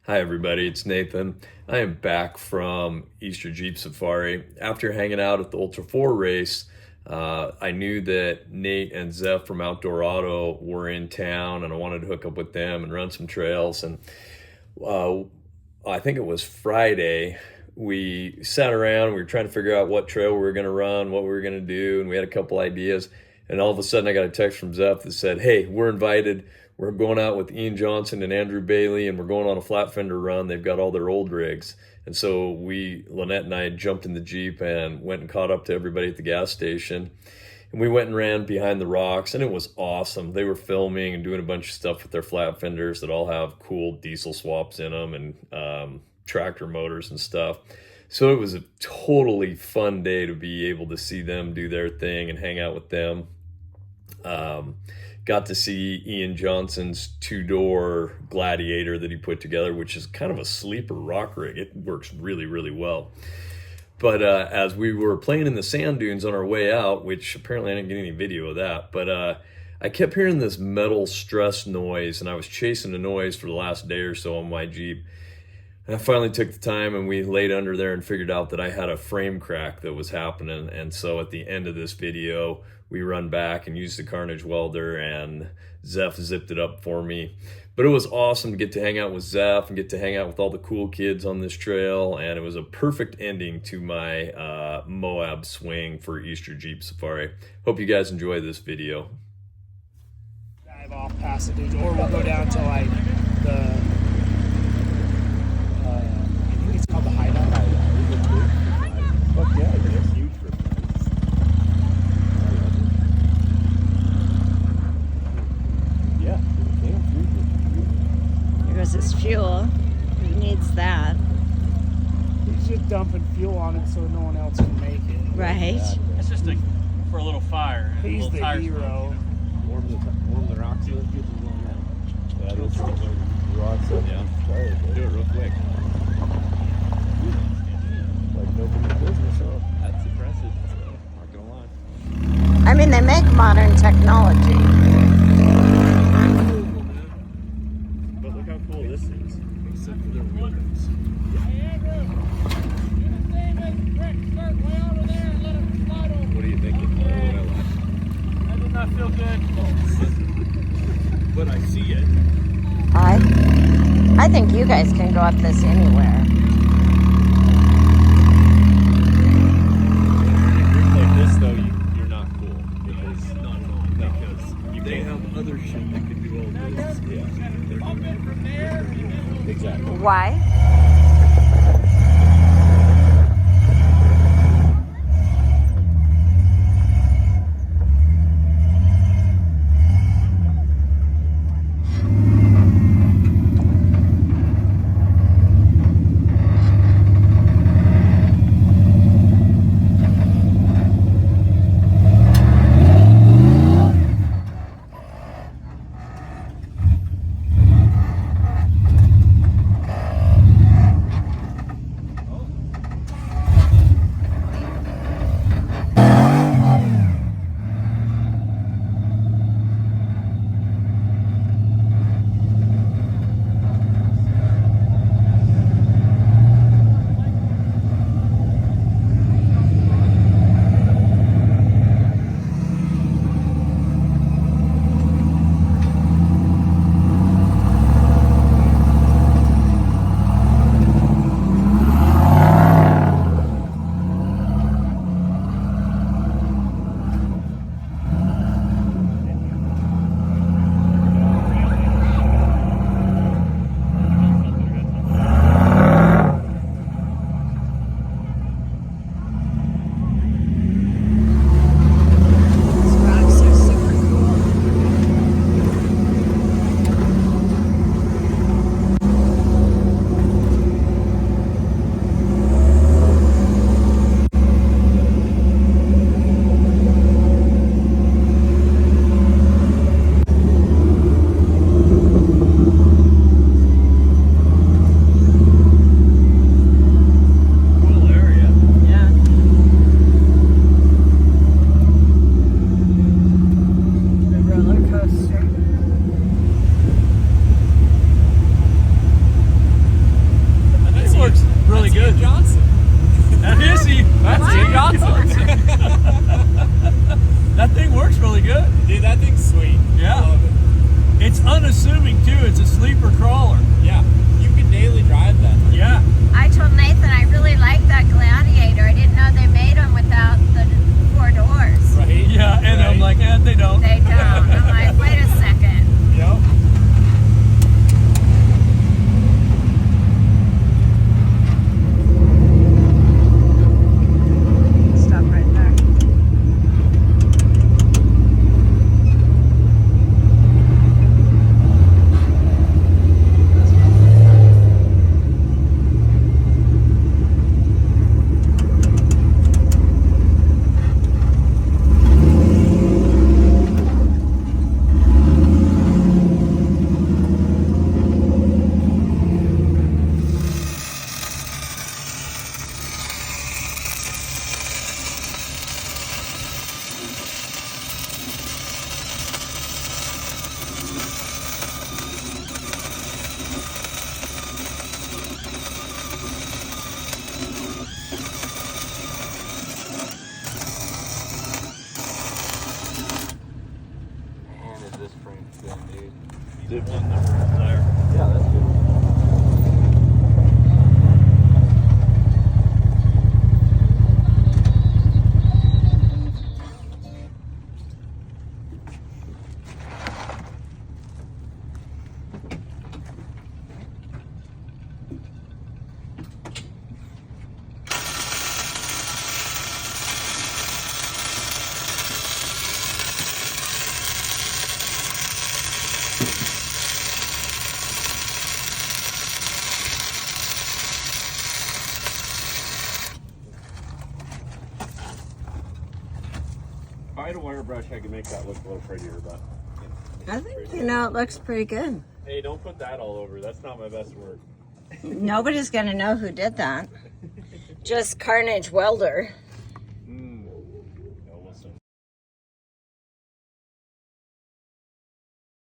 Hi everybody, it's Nathan. I am back from Easter Jeep Safari. After hanging out at the Ultra 4 race, I knew that Nate and Zev from Outdoor Auto were in town and I wanted to hook up with them and run some trails. And I think it was Friday, we sat around, we were trying to figure out what trail we were going to run, what we were going to do, and we had a couple ideas. And all of a sudden I got a text from Zev that said, hey, we're invited. We're going out with Ian Johnson and Andrew Bailey, and we're going on a Flatfender run. They've got all their old rigs. And so Lynette and I jumped in the Jeep and went and caught up to everybody at the gas station. And we went and ran behind the rocks, and it was awesome. They were filming and doing a bunch of stuff with their Flatfenders that all have cool diesel swaps in them and tractor motors and stuff. So it was a totally fun day to be able to see them do their thing and hang out with them. Got to see Ian Johnson's two-door Gladiator that he put together, which is kind of a sleeper rock rig. It works really, really well. But as we were playing in the sand dunes on our way out, which apparently I didn't get any video of that, but I kept hearing this metal stress noise, and I was chasing the noise for the last day or so on my Jeep. And I finally took the time and we laid under there and figured out that I had a frame crack that was happening. And so at the end of this video, we run back and used the Carnage Welder, and Zev zipped it up for me. But it was awesome to get to hang out with Zev and get to hang out with all the cool kids on this trail. And it was a perfect ending to my Moab swing for Easter Jeep Safari. Hope you guys enjoy this video. Dive off past the dudes, or we'll go down to like the I think it's called the hideout. Fuck yeah, it's huge for yeah, Here goes his fuel. He needs that. He's just dumping fuel on it so no one else can make it. Right. It's just for a little fire. And He's a little the tire hero. smoke, warm the rocks up. Yeah, those rocks up. Yeah. Do it real quick. Like nobody's business, huh? That's impressive. Not gonna lie. I mean, they make modern technology. But look how cool this is. Except for their wheels. What are you thinking? That did not feel good. But I see it. I think you guys can go up this anywhere. In a group like this, though, you're not cool. Because, because they have other shit that can do all this. Yeah. Exactly. Why? did one number there. Yeah, that's good. If I had a wire brush, I could make that look a little prettier, but I think, you know, it looks pretty good. hey, don't put that all over. That's not my best work. Nobody's going to know who did that. Just Carnage Welder.